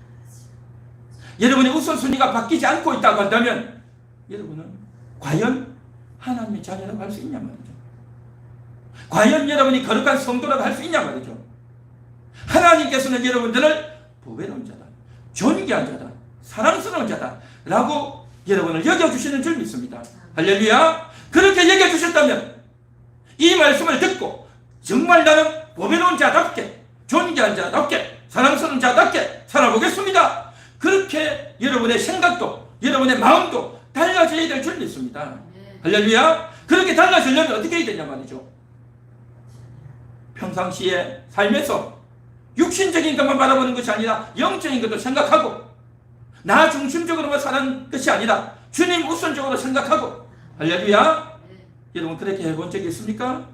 여러분의 우선순위가 바뀌지 않고 있다고 한다면 여러분은 과연 하나님의 자녀라고 할 수 있냐 말이죠. 과연 여러분이 거룩한 성도라고 할 수 있냐 말이죠. 하나님께서는 여러분들을 보배로운 자다, 존귀한 자다, 사랑스러운 자다 라고 여러분을 여겨주시는 줄 믿습니다. 할렐루야. 그렇게 여겨주셨다면 이 말씀을 듣고 정말 나는 보배로운 자답게, 존귀한 자답게, 사랑스러운 자답게 살아보겠습니다. 그렇게 여러분의 생각도 여러분의 마음도 달라져야 될 줄 믿습니다. 할렐루야. 그렇게 달라지려면 어떻게 해야 되냐 말이죠. 평상시에 삶에서 육신적인 것만 바라보는 것이 아니라 영적인 것도 생각하고 나 중심적으로만 사는 것이 아니라 주님 우선적으로 생각하고. 할렐루야. 여러분 그렇게 해본 적이 있습니까?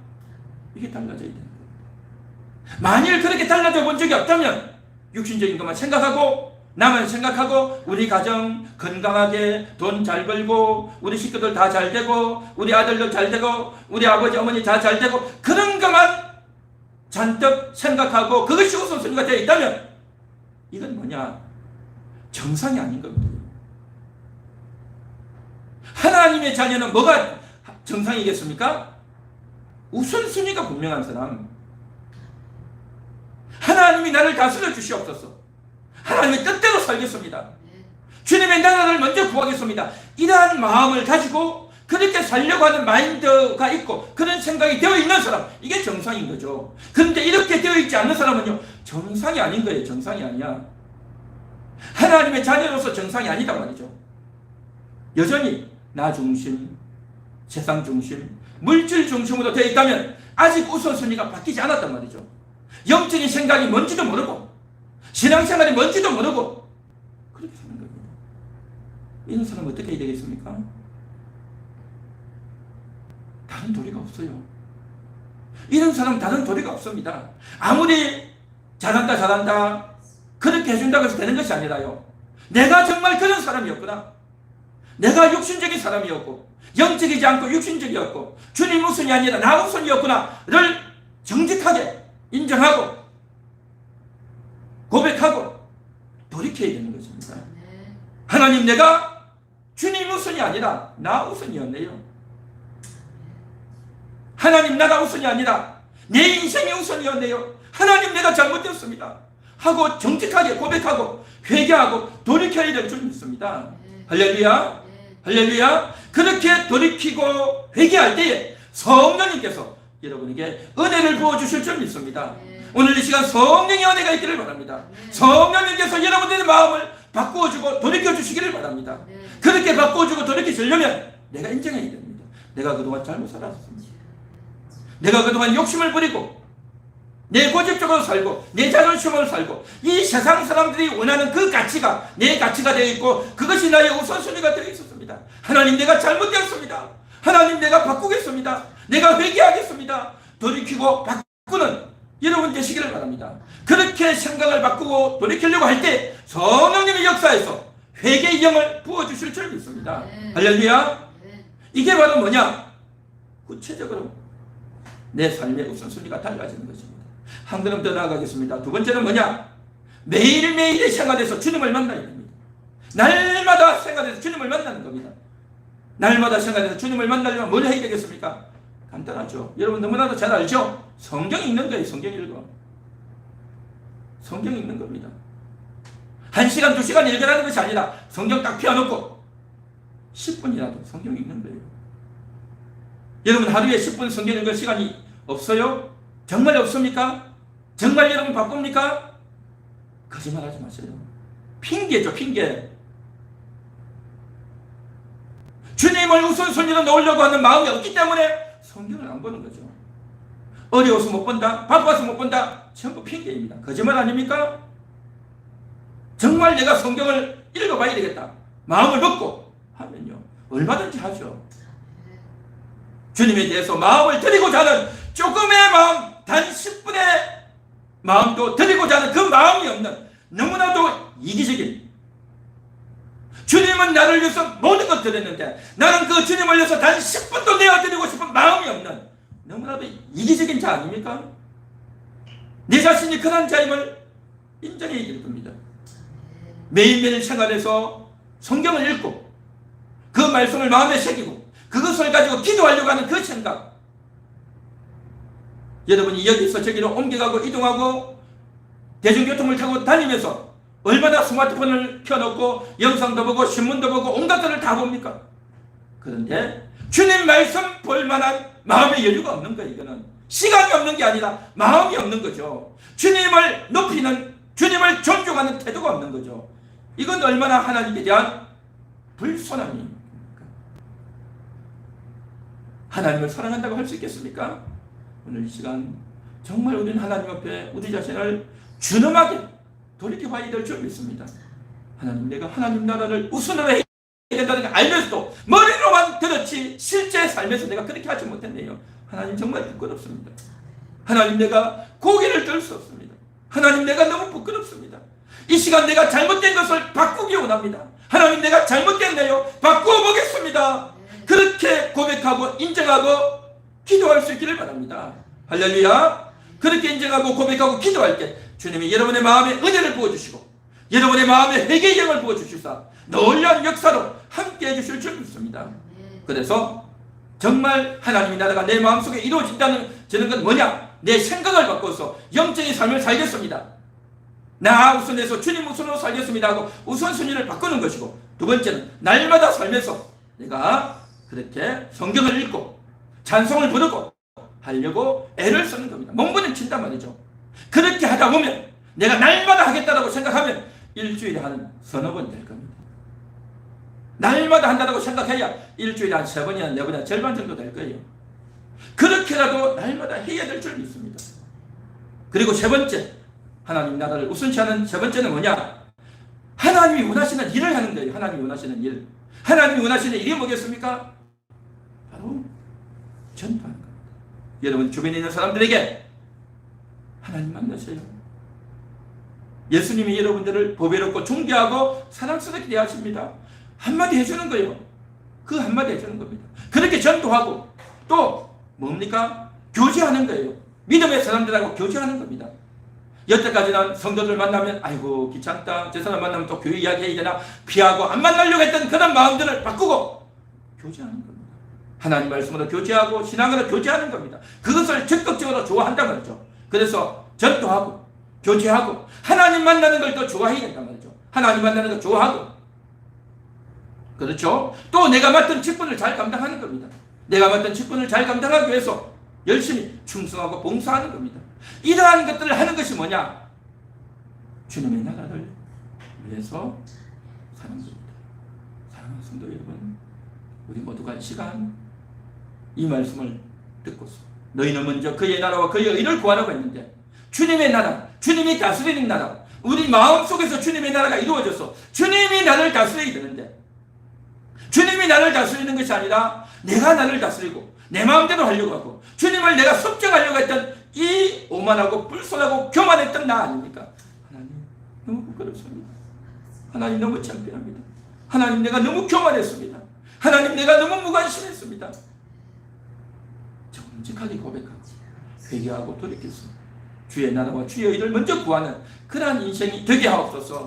이게 달라져야 되는 거예요. 만일 그렇게 달라져 본 적이 없다면 육신적인 것만 생각하고 나만 생각하고 우리 가정 건강하게 돈 잘 벌고 우리 식구들 다 잘 되고 우리 아들들 잘 되고 우리 아버지 어머니 다 잘 되고 그런 것만 잔뜩 생각하고 그것이 우선순위가 되어 있다면 이건 뭐냐? 정상이 아닌 겁니다. 하나님의 자녀는 뭐가 정상이겠습니까? 우선순위가 분명한 사람. 하나님이 나를 다스려 주시옵소서. 하나님의 뜻대로 살겠습니다. 주님의 나라를 먼저 구하겠습니다. 이러한 마음을 가지고 그렇게 살려고 하는 마인드가 있고 그런 생각이 되어 있는 사람, 이게 정상인 거죠. 그런데 이렇게 되어 있지 않는 사람은요, 정상이 아닌 거예요. 정상이 아니야. 하나님의 자녀로서 정상이 아니다 말이죠. 여전히 나 중심, 세상 중심, 물질 중심으로 되어 있다면 아직 우선순위가 바뀌지 않았단 말이죠. 영적인 생각이 뭔지도 모르고 신앙생활이 뭔지도 모르고 그렇게 사는 겁니다. 이런 사람은 어떻게 해야 되겠습니까? 다른 도리가 없어요. 이런 사람은 다른 도리가 없습니다. 아무리 잘한다 그렇게 해준다고 해서 되는 것이 아니라요, 내가 정말 그런 사람이었구나, 내가 육신적인 사람이었고 영적이지 않고 육신적이었고 주님 우선이 아니라 나 우선이었구나를 정직하게 인정하고 고백하고 돌이켜야 되는 것입니다. 하나님, 내가 주님 우선이 아니라 나 우선이었네요. 하나님 나라 우선이 아니라 내 인생이 우선이었네요. 하나님 내가 잘못되었습니다 하고 정직하게 고백하고 회개하고 돌이켜야 될 줄 믿습니다. 할렐루야. 할렐루야. 그렇게 돌이키고 회개할 때에 성령님께서 여러분에게 은혜를 부어주실 줄 믿습니다. 오늘 이 시간 성령의 은혜가 있기를 바랍니다. 성령님께서 여러분들의 마음을 바꾸어주고 돌이켜주시기를 바랍니다. 그렇게 바꾸어주고 돌이켜주려면 내가 인정해야 됩니다. 내가 그동안 잘못 살았습니다. 내가 그동안 욕심을 부리고 내 고집적으로 살고 내 자존심으로 살고 이 세상 사람들이 원하는 그 가치가 내 가치가 되어 있고 그것이 나의 우선순위가 되어 있었습니다. 하나님 내가 잘못되었습니다. 하나님 내가 바꾸겠습니다. 내가 회개하겠습니다. 돌이키고 바꾸는 여러분 되시기를 바랍니다. 그렇게 생각을 바꾸고 돌이키려고 할 때 성령님의 역사에서 회개의 영을 부어주실 줄 믿습니다. 할렐루야. 이게 바로 뭐냐? 구체적으로 내 삶의 우선순위가 달라지는 것입니다. 한 걸음 더 나아가겠습니다. 두 번째는 뭐냐? 매일매일의 생활에서 주님을 만나야 됩니다. 날마다 생활에서 주님을 만나는 겁니다. 날마다 생활에서 주님을 만나려면 뭘 해야 되겠습니까? 간단하죠. 여러분 너무나도 잘 알죠? 성경 읽는 거예요. 성경 읽어. 성경 읽는 겁니다. 1시간, 2시간 읽으라는 것이 아니라 성경 딱 펴놓고 10분이라도 성경 읽는 거예요. 여러분 하루에 10분 성경 읽을 시간이 없어요? 정말 없습니까? 정말 여러분 바쁩니까? 거짓말하지 마세요. 핑계죠, 핑계. 주님을 우선순위로 놓으려고 하는 마음이 없기 때문에 성경을 안 보는 거죠. 어려워서 못 본다, 바빠서 못 본다, 전부 핑계입니다. 거짓말 아닙니까? 정말 내가 성경을 읽어봐야 되겠다 마음을 먹고 하면요 얼마든지 하죠. 주님에 대해서 마음을 드리고자 하는 조금의 마음, 단 10분의 마음도 드리고자 하는 그 마음이 없는 너무나도 이기적인, 주님은 나를 위해서 모든 것 드렸는데 나는 그 주님을 위해서 단 10분도 내어드리고 싶은 마음이 없는 너무나도 이기적인 자 아닙니까? 내 자신이 그런 자임을 인정해야 될 겁니다. 매일매일 생활에서 성경을 읽고 그 말씀을 마음에 새기고 그것을 가지고 기도하려고 하는 그 생각, 여러분이 여기서 저기로 옮겨가고 이동하고 대중교통을 타고 다니면서 얼마나 스마트폰을 켜놓고 영상도 보고 신문도 보고 온갖 것을 다 봅니까? 그런데 주님 말씀 볼 만한 마음의 여유가 없는 거예요. 이거는 시간이 없는 게 아니라 마음이 없는 거죠. 주님을 높이는, 주님을 존중하는 태도가 없는 거죠. 이건 얼마나 하나님에 대한 불손함입니까? 하나님을 사랑한다고 할 수 있겠습니까? 오늘 이 시간 정말 우리는 하나님 앞에 우리 자신을 준엄하게 돌이켜봐야 될 줄 믿습니다. 하나님, 내가 하나님 나라를 우선으로 해야 된다는 걸 알면서도 머리로만 들었지 실제 삶에서 내가 그렇게 하지 못했네요. 하나님 정말 부끄럽습니다. 하나님, 내가 고개를 들 수 없습니다. 하나님, 내가 너무 부끄럽습니다. 이 시간 내가 잘못된 것을 바꾸기 원합니다. 하나님, 내가 잘못됐네요. 바꾸어 보겠습니다. 그렇게 고백하고 인정하고 기도할 수 있기를 바랍니다. 할렐루야. 그렇게 인정하고 고백하고 기도할 때 주님이 여러분의 마음에 은혜를 부어주시고 여러분의 마음에 회개의 영을 부어주시사 놀라운 역사로 함께 해주실 줄 믿습니다. 그래서 정말 하나님의 나라가 내 마음속에 이루어진다는 저는 건 뭐냐? 내 생각을 바꿔서 영적인 삶을 살겠습니다. 나 우선해서 주님 우선으로 살겠습니다 하고 우선순위를 바꾸는 것이고, 두 번째는 날마다 살면서 내가 그렇게 성경을 읽고 찬송을 부르고 하려고 애를 쓰는 겁니다. 몸부림친단 말이죠. 그렇게 하다 보면 내가 날마다 하겠다라고 생각하면 일주일에 한 서너 번 될 겁니다. 날마다 한다고 생각해야 일주일에 한 3번이나 4번이나 절반 정도 될 거예요. 그렇게라도 날마다 해야 될 줄 믿습니다. 그리고 세 번째, 하나님 나라를 우선시하는 세 번째는 뭐냐? 하나님이 원하시는 일을 하는 거예요. 하나님이 원하시는 일. 하나님이 원하시는 일이 뭐겠습니까? 바로 전도하는 겁니다. 여러분 주변에 있는 사람들에게 하나님 만나세요. 예수님이 여러분들을 보배롭고 존귀하고 사랑스럽게 대하십니다. 한마디 해주는 거예요. 그 한마디 해주는 겁니다. 그렇게 전도하고 또 뭡니까? 교제하는 거예요. 믿음의 사람들하고 교제하는 겁니다. 여태까지는 성도들 만나면 아이고 귀찮다, 저 사람 만나면 또 교회 이야기 해야 되나, 피하고 안 만나려고 했던 그런 마음들을 바꾸고 교제하는 겁니다. 하나님 말씀으로 교제하고 신앙으로 교제하는 겁니다. 그것을 적극적으로 좋아한단 말이죠. 그래서 전도하고 교제하고 하나님 만나는 걸 더 좋아해야 된단 말이죠. 하나님 만나는 걸 좋아하고, 그렇죠? 또 내가 맡은 직분을 잘 감당하는 겁니다. 내가 맡은 직분을 잘 감당하기 위해서 열심히 충성하고 봉사하는 겁니다. 이러한 것들을 하는 것이 뭐냐? 주님의 나라를 위해서 사는 겁니다. 사랑하는 성도 여러분, 우리 모두가 이 시간 이 말씀을 듣고서 너희는 먼저 그의 나라와 그의 의를 구하라고 했는데, 주님의 나라, 주님이 다스리는 나라, 우리 마음속에서 주님의 나라가 이루어져서 주님이 나를 다스려야 되는데, 주님이 나를 다스리는 것이 아니라 내가 나를 다스리고 내 마음대로 하려고 하고 주님을 내가 섭정하려고 했던 이 오만하고 불순하고 교만했던 나 아닙니까? 하나님 너무 부끄럽습니다. 하나님 너무 창피합니다. 하나님 내가 너무 교만했습니다. 하나님 내가 너무 무관심했습니다. 정직하게 고백하고 회개하고 돌이켜서 주의 나라와 주의 의를 먼저 구하는 그러한 인생이 되게 하옵소서.